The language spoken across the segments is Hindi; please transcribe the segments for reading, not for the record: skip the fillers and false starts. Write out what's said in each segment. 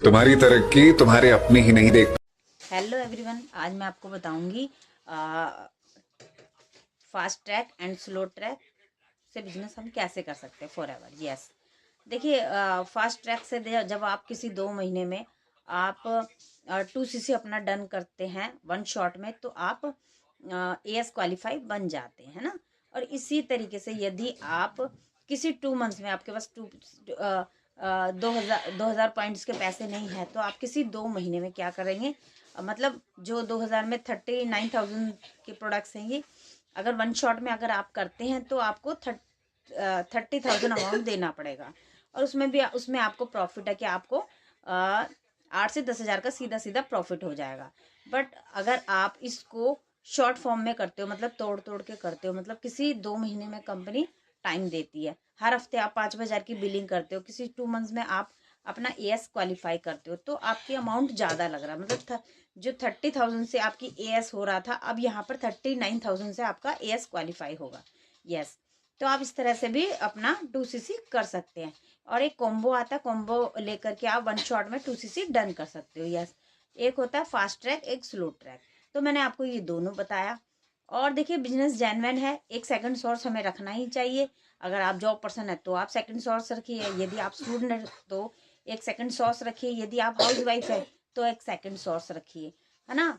तुम्हारी तरक्की तुम्हारे अपने ही नहीं देख। हेलो एवरीवन, आज मैं आपको बताऊंगी fast track and slow track से बिजनेस हम कैसे कर सकते हैं फॉर एवर। यस, देखिए, फास्ट ट्रैक से जब आप किसी 2 महीने में आप 2cc अपना डन करते हैं वन शॉट में, तो आप AS क्वालिफाई बन जाते हैं ना। और इसी तरीके से यदि आप किसी 2 मंथ्स में आपके पास 2000 पॉइंट्स के पैसे नहीं है, तो आप किसी 2 महीने में क्या करेंगे, मतलब जो 2000 में 39,000 के प्रोडक्ट्स हैं, ये अगर वन शॉट में अगर आप करते हैं तो आपको 30,000 अमाउंट देना पड़ेगा। और उसमें आपको प्रॉफिट है कि आपको 8 से 10,000 का सीधा सीधा प्रॉफिट हो जाएगा। बट अगर आप इसको शॉर्ट फॉर्म में करते हो, मतलब तोड़ तोड़ के करते हो, मतलब किसी 2 महीने में कंपनी टाइम देती है, हर हफ्ते आप 5,000 की बिलिंग करते हो, किसी 2 मंथ्स में आप अपना AS क्वालिफाई करते हो, तो आपकी अमाउंट ज़्यादा लग रहा है। मतलब जो 30,000 से आपकी AS हो रहा था, अब यहाँ पर 39,000 से आपका AS क्वालिफाई होगा। यस, तो आप इस तरह से भी अपना 2cc कर सकते हैं। और एक कॉम्बो आता है, कॉम्बो लेकर के आप वन शॉट में 2cc डन कर सकते हो। यस, एक होता है फास्ट ट्रैक, एक स्लो ट्रैक। तो मैंने आपको ये दोनों बताया। और देखिए, बिजनेस जेन्युइन है, एक सेकंड सोर्स हमें रखना ही चाहिए। अगर आप जॉब पर्सन है तो आप सेकंड सोर्स रखिए, यदि आप स्टूडेंट है तो एक सेकंड सोर्स रखिए, यदि आप हाउस वाइफ है तो एक सेकंड सोर्स रखिए, है ना।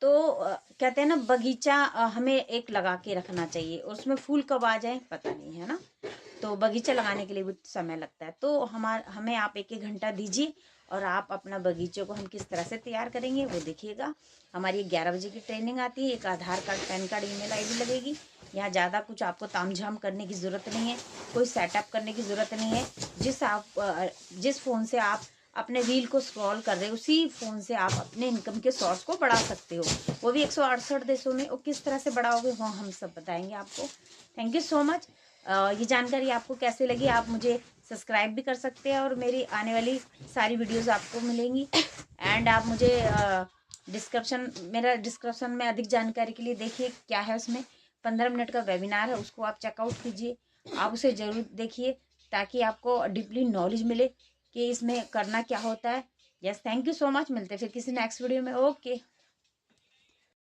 तो कहते हैं ना, बगीचा हमें एक लगा के रखना चाहिए, और उसमें फूल कब आ जाए पता नहीं, है ना। तो बगीचा लगाने के लिए भी समय लगता है। तो हमें आप 1-1 घंटा दीजिए, और आप अपना बगीचे को हम किस तरह से तैयार करेंगे वो देखिएगा। हमारी 11 बजे की ट्रेनिंग आती है, एक Aadhaar card, PAN card, email ID लगेगी। यहाँ ज़्यादा कुछ आपको तामझाम करने की ज़रूरत नहीं है, कोई सेटअप करने की ज़रूरत नहीं है। जिस फ़ोन से आप अपने रील को स्क्रॉल कर रहे हो, उसी फ़ोन से आप अपने इनकम के सोर्स को बढ़ा सकते हो, वो भी 168 देशों में। वो किस तरह से बढ़ाओगे वो हम सब बताएंगे आपको। Thank you so much. ये जानकारी आपको कैसे लगी, आप मुझे सब्सक्राइब भी कर सकते हैं, और मेरी आने वाली सारी वीडियोस आपको मिलेंगी। एंड आप मुझे डिस्क्रिप्शन में अधिक जानकारी के लिए देखिए क्या है, उसमें 15 मिनट का वेबिनार है, उसको आप चेकआउट कीजिए। आप उसे ज़रूर देखिए, ताकि आपको डीपली नॉलेज मिले कि इसमें करना क्या होता है। Yes, thank you so much. मिलते हैं फिर किसी नेक्स्ट वीडियो में। Okay.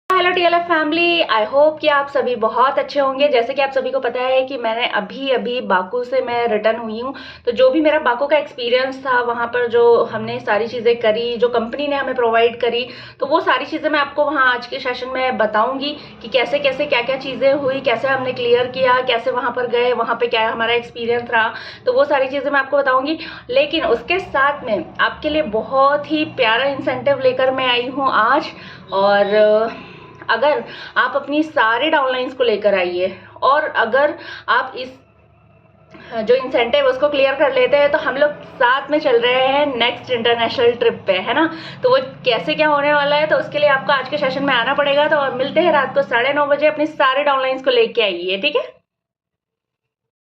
Hello TLF family, I hope कि आप सभी बहुत अच्छे होंगे। जैसे कि आप सभी को पता है कि मैंने अभी बाकू से मैं रिटर्न हुई हूँ, तो जो भी मेरा बाकू का एक्सपीरियंस था, वहाँ पर जो हमने सारी चीज़ें करी, जो कंपनी ने हमें प्रोवाइड करी, तो वो सारी चीज़ें मैं आपको वहाँ आज के सेशन में बताऊँगी कि कैसे कैसे क्या क्या चीज़ें हुई, कैसे हमने क्लियर किया, कैसे वहाँ पर गए, वहाँ पर क्या हमारा एक्सपीरियंस रहा। तो वो सारी चीज़ें मैं आपको बताऊँगी। लेकिन उसके साथ में आपके लिए बहुत ही प्यारा इंसेंटिव लेकर मैं आई हूँ आज। और अगर आप अपनी सारे डाउनलाइंस को लेकर आइए, और अगर आप इस जो इंसेंटिव उसको क्लियर कर लेते हैं, तो हम लोग साथ में चल रहे हैं नेक्स्ट इंटरनेशनल ट्रिप पे, है ना। तो वो कैसे क्या होने वाला है, तो उसके लिए आपको आज के सेशन में आना पड़ेगा। तो मिलते हैं रात को 9:30 बजे। अपनी सारे डाउनलाइंस को लेके आइए, ठीक है।